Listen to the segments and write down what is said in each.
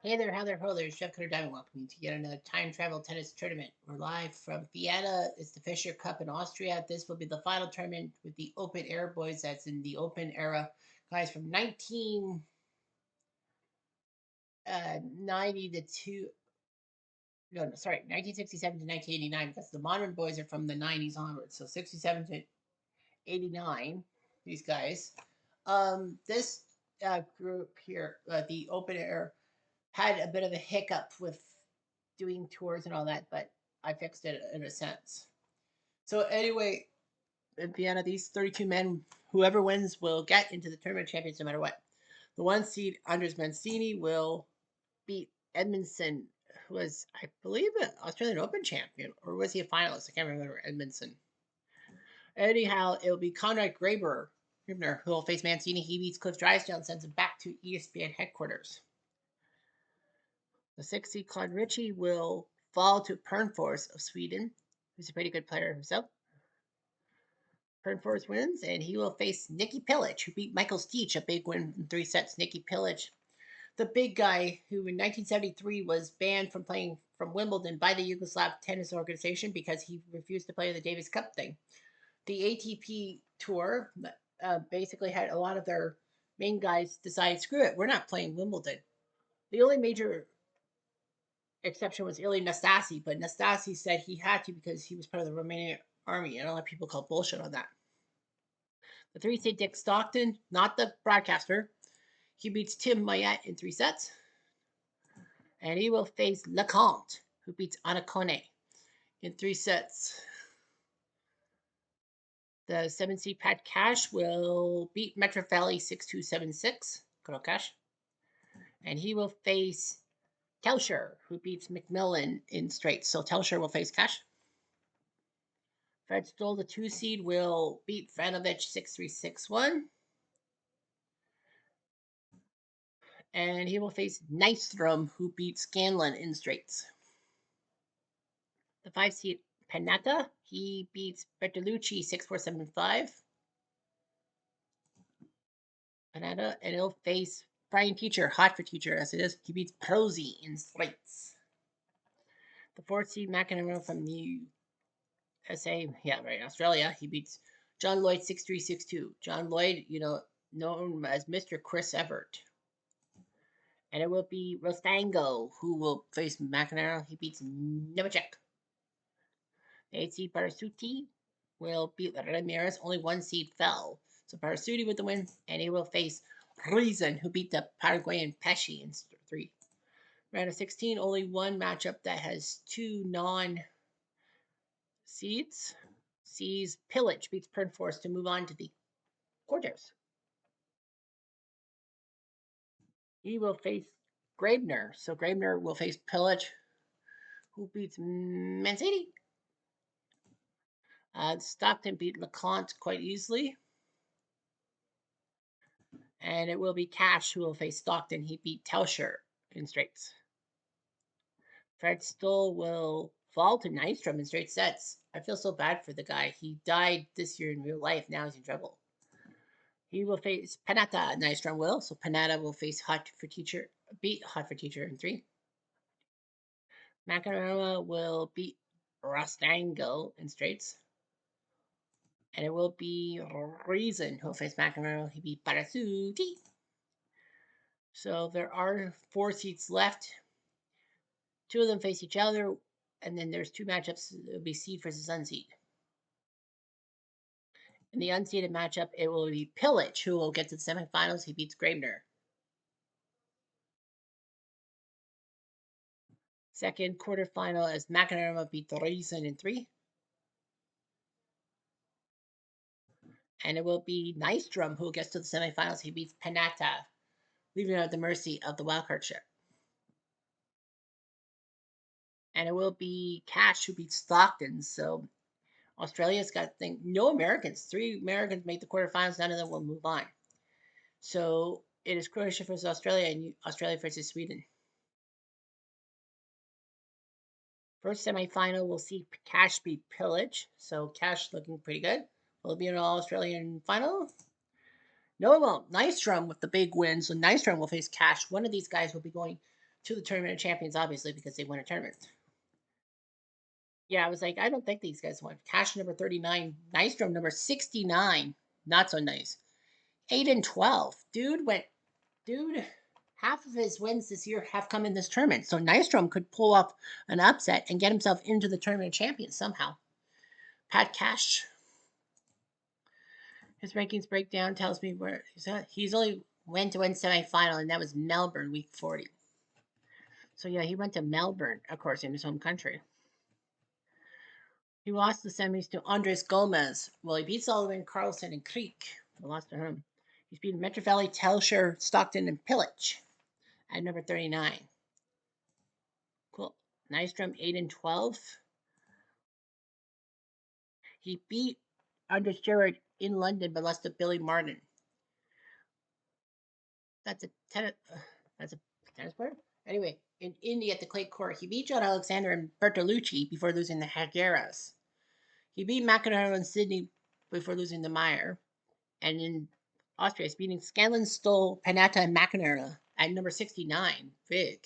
Hey there, how there, ho there, Chef Cutter Diamond. Welcome you to yet another time travel tennis tournament. We're live from Vienna. It's the Fischer Cup in Austria. This will be the final tournament with the open air boys. That's in the open era. Guys from 1990 to two. No, sorry, 1967 to 1989, because the modern boys are from the 90s onwards. So 67 to 89, these guys. This group here, the open air, had a bit of a hiccup with doing tours and all that, but I fixed it in a sense. So anyway, in Vienna, these 32 men, whoever wins will get into the tournament champions no matter what. The one seed Andres Mancini will beat Edmondson, who was, I believe, an Australian Open champion, or was he a finalist? I can't remember Edmondson. Anyhow, it'll be Conrad Grebner, who will face Mancini. He beats Cliff Drysdale and sends him back to ESPN headquarters. The 6 seed Claude Ritchie will fall to Pernfors of Sweden, who's a pretty good player himself. Pernfors wins, and he will face Nicky Pilic, who beat Michael Stich, a big win in 3 sets. Nicky Pilic, the big guy who in 1973 was banned from playing from Wimbledon by the Yugoslav Tennis Organization because he refused to play in the Davis Cup thing. The ATP tour basically had a lot of their main guys decide, screw it, we're not playing Wimbledon. The only major exception was Ilie Nastase, but Nastase said he had to because he was part of the Romanian army, and a lot of people call bullshit on that. The 3 seed Dick Stockton, not the broadcaster, he beats Tim Maillet in 3 sets, and he will face LeConte, who beats Annacone in 3 sets. The 7 seed Pat Cash will beat Metrofelli 6-2-7-6. Good old Cash. And he will face Telscher, who beats McMillan in straight. So Telscher will face Cash. Fred Stoll, the 2 seed, will beat Franovic 6-3-6-1. And he will face Nystrom, who beats Scanlon in straights. The 5 seed Panatta, he beats Bertolucci 6-4-7-5. Panatta, and he'll face Brian Teacher, hot for Teacher as it is. He beats Prosy in straights. The 4th seed McEnroe from the USA, Australia, he beats John Lloyd 6-3-6-2. John Lloyd, known as Mr. Chris Evert. And it will be Rostango who will face McEnroe. He beats Nemechek. The 8 seed Barasuti will beat Ramirez. Only 1 seed fell. So Barasuti with the win, and he will face Reason, who beat the Paraguayan Pesci in 3. Round of 16, only one matchup that has 2 non-seeds. Sees Pilic beats Pernfors to move on to the quarters. He will face Grabner. So Grabner will face Pilic, who beats Mancini. Stockton beat LeConte quite easily. And it will be Cash who will face Stockton. He beat Telscher in straights. Fred Stoll will fall to Nystrom in straight sets. I feel so bad for the guy. He died this year in real life. Now he's in trouble. He will face Panatta. Nystrom will. So Panatta will face beat Hot for Teacher in 3. McEnroe will beat Rostango in straights. And it will be Reason who'll face McEnroe. He beat Barasuti. So there are 4 seats left. 2 of them face each other, and then there's 2 matchups. It'll be seed versus unseed. In the unseeded matchup, it will be Pilic who will get to the semifinals. He beats Grabner. Second quarterfinal as McEnroe beat Reason in 3. And it will be Nystrom who gets to the semifinals. He beats Panatta, leaving him at the mercy of the wildcard ship. And it will be Cash who beats Stockton. So Australia's got no Americans. 3 Americans made the quarterfinals. None of them will move on. So it is Croatia versus Australia and Australia versus Sweden. First semifinal, we'll see Cash beat Pilic. So Cash looking pretty good. Will it be an All-Australian final? No, it won't. Nystrom with the big win. So Nystrom will face Cash. One of these guys will be going to the Tournament of Champions, obviously, because they won a tournament. Yeah, I was like, I don't think these guys won. Cash number 39, Nystrom number 69. Not so nice. 8 and 12. Dude, half of his wins this year have come in this tournament. So Nystrom could pull off an upset and get himself into the Tournament of Champions somehow. Pat Cash. His rankings breakdown tells me where he's at. He's only went to win semifinal, and that was Melbourne, week 40. So yeah, he went to Melbourne, of course, in his home country. He lost the semis to Andres Gomez. Well, he beat Sullivan, Carlson, and Creek. He lost to him. He's beaten Metro Valley, Telsher, Stockton, and Pillage at number 39. Cool. Nystrom 8 and 12. He beat Andres Gerard in London, but lost to Billy Martin. That's a tennis. That's a tennis player. Anyway, in Indy at the clay court, he beat John Alexander and Bertolucci before losing to Higueras. He beat McEnroe and Sydney before losing to Meyer. And in Austria, he's beating Scanlon, Stoll, Panetta, and McEnroe at number 69. Big.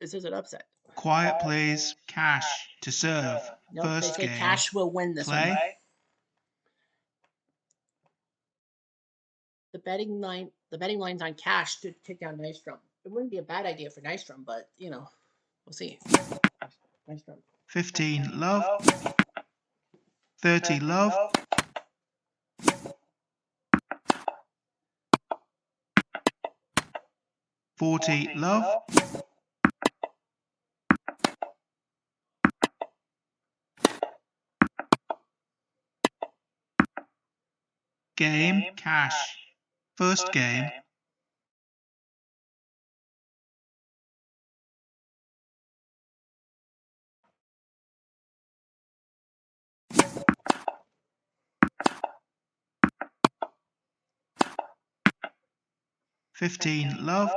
This is an upset. Quiet, please. Cash to serve. Nope, First they say game. Cash will win this Play. one. The betting line's on Cash to take down Nystrom. It wouldn't be a bad idea for Nystrom, but we'll see. Nystrom. 15 love. 30 love. 40 love. 'Game, Cash. First game. $15 love.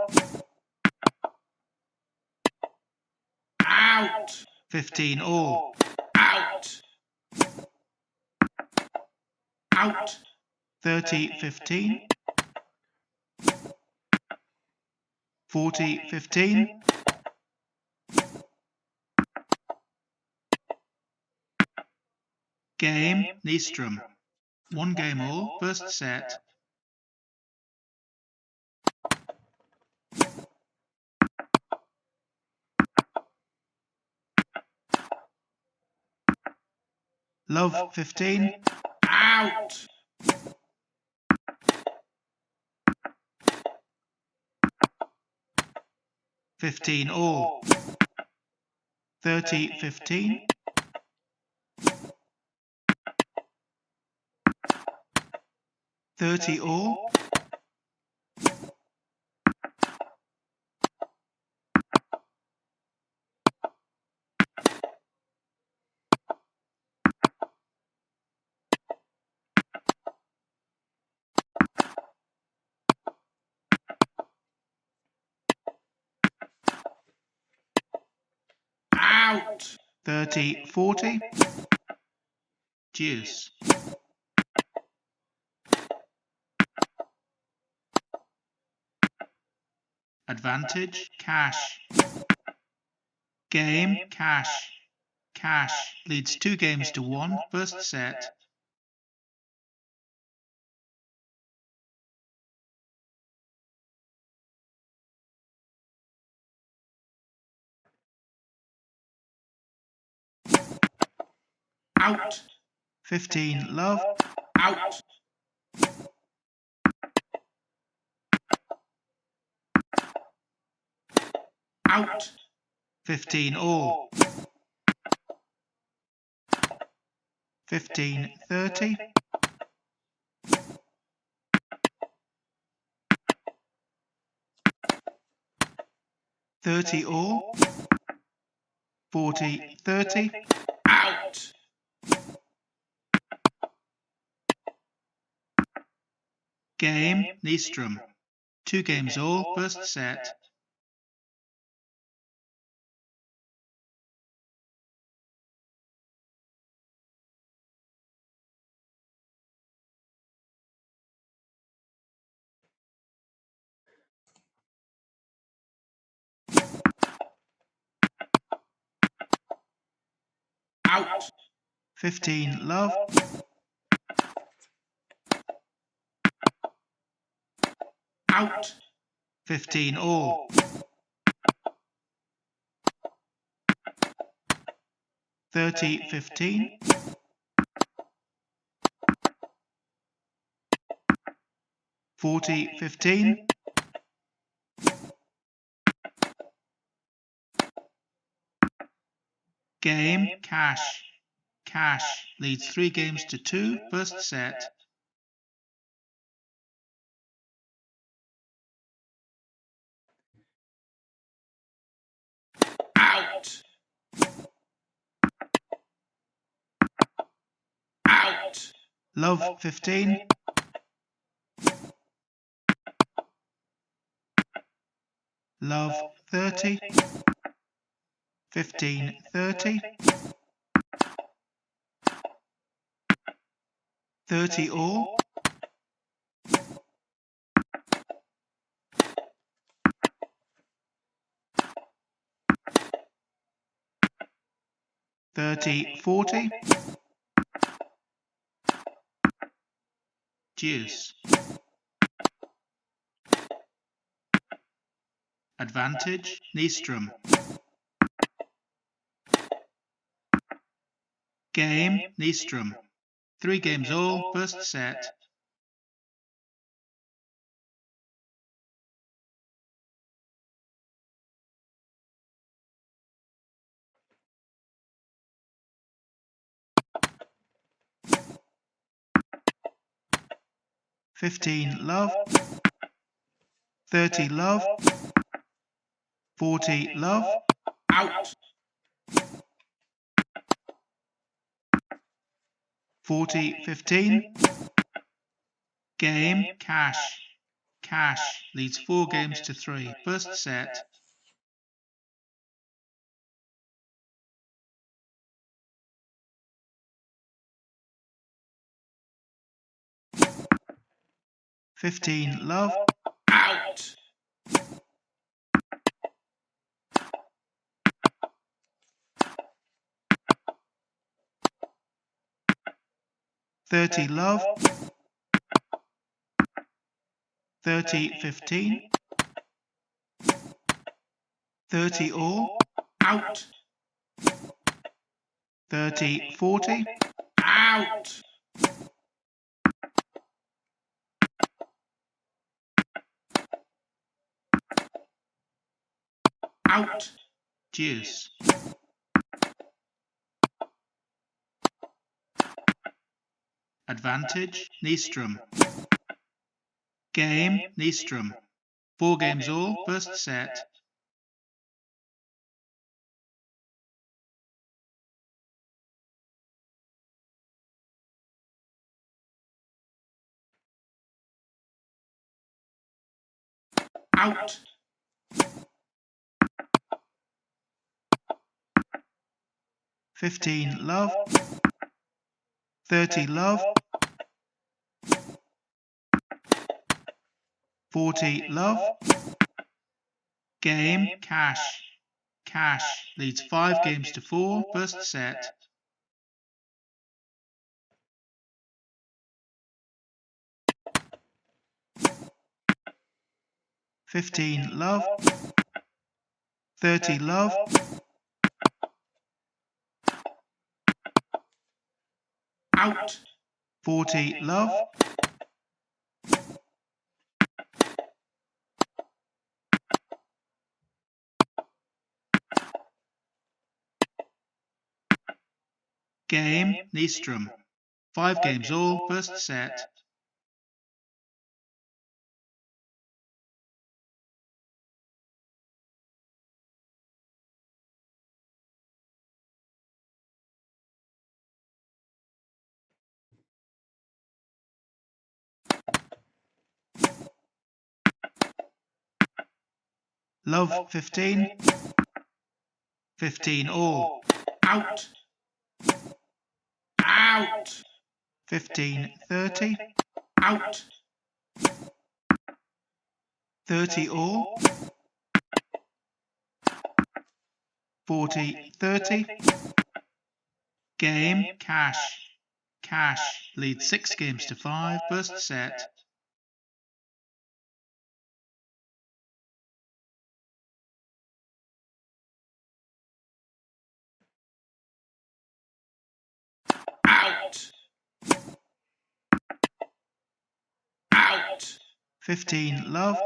Out. 15 all. Out. Out. 30-15. 40-15. Game, Nystrom. 1 game all, first set. Love 15. Out. 15 all. 30-15. 30 all. 30-40. Deuce. Advantage, Cash. Game, Cash. Cash leads 2 games to 1, first set. Out. 15 love. Out. Out. 15 all. 15-30. 30 all. 40-30. Out. Game, Nystrom. 2 games all, first set. 15 love, Out. 15 all, 30 15, 40 15, game, cash. Cash leads 3 games to 2, first set. Out. Out. Love 15, love 30, 15 30, 30 all, 30 40, deuce. Advantage, Nystrom. Game, Nystrom. 3 games all, first set. $15 love, 30 love, 40 love, Out. 40 15, game, cash. Cash leads 4 games to 3, first set. $15 love, Out. 30 love, 30 15, 30 all, Out. 30 40, Out. Out. deuce. Advantage, Nystrom. Game, Nystrom. 4 games all, first set. Out. 15 love, 30 love, 40 love, game, cash. Cash leads 5 games to 4, first set. $15 love, 30 love, Out. 40 love, game, Nystrom. 5 games all, first set. Love 15, 15 all, Out. Out. 15 30, Out. 30 all, 40 30, Game, Cash. Cash leads 6 games to 5, first set. Out! Out! 15, Love.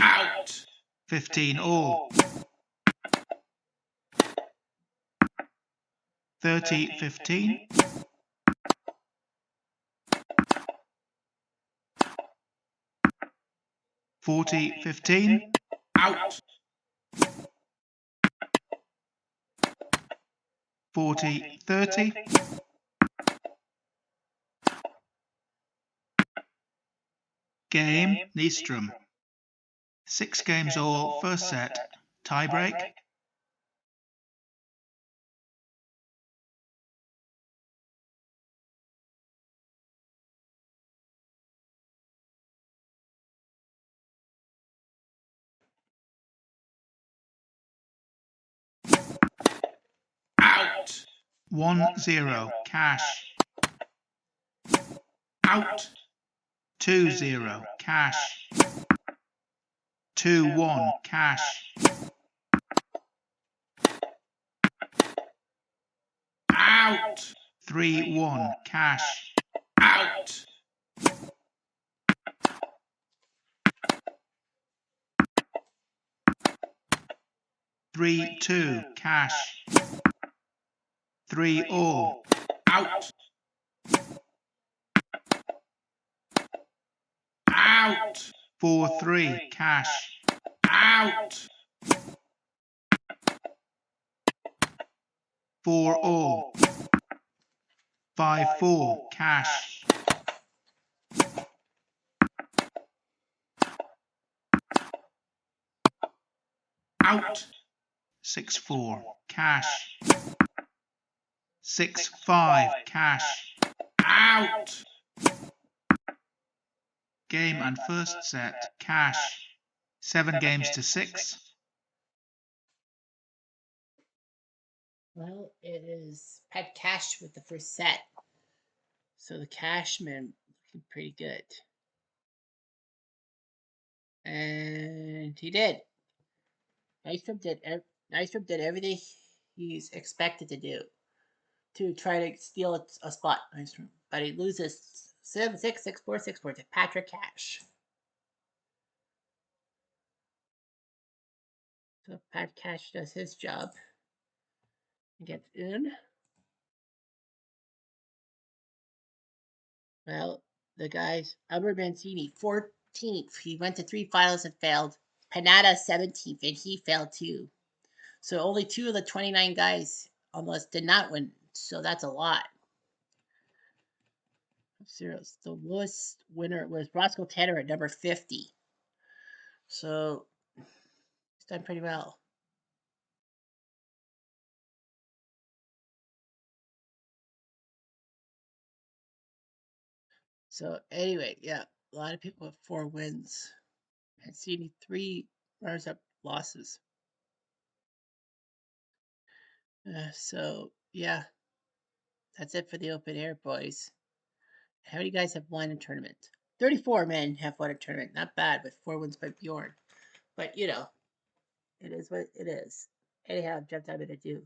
Out! 15, All. 30, 15. $40.15. Out. 40.30. Game, Nystrom. 6 games all, first set. Tiebreak. Out. 1-0, Cash. Out. 2-0, Cash. 2-1, Cash. Out. 3-1, Cash. Out. 3-2, Cash. 3-all. Out. Out. 4-3, Cash. Out. 4-all. 5-4, Cash. Out. 6-4, Cash. 6-5, Cash. Out. Game and first set, Cash. 7 games to 6. Well, it is Pat Cash with the first set. So the Cashman looking pretty good. And he did. Nystrom did everything he's expected to do to try to steal a spot, Nystrom. But he loses 7-6, 6-4, 6-4 to Patrick Cash. So Pat Cash does his job. He gets in. Well, the guys, Albert Mancini, 14th. He went to 3 finals and failed. Panada, 17th, and he failed too. So only 2 of the 29 guys almost did not win. So that's a lot. Zeros. The lowest winner was Roscoe Tanner at number 50. So he's done pretty well. So anyway, yeah, a lot of people have 4 wins. And seeing 3 runners-up losses. So yeah, that's it for the open air, boys. How many guys have won a tournament? 34 men have won a tournament. Not bad with 4 wins by Bjorn. But you know, it is what it is. Anyhow, jumped out of it to do.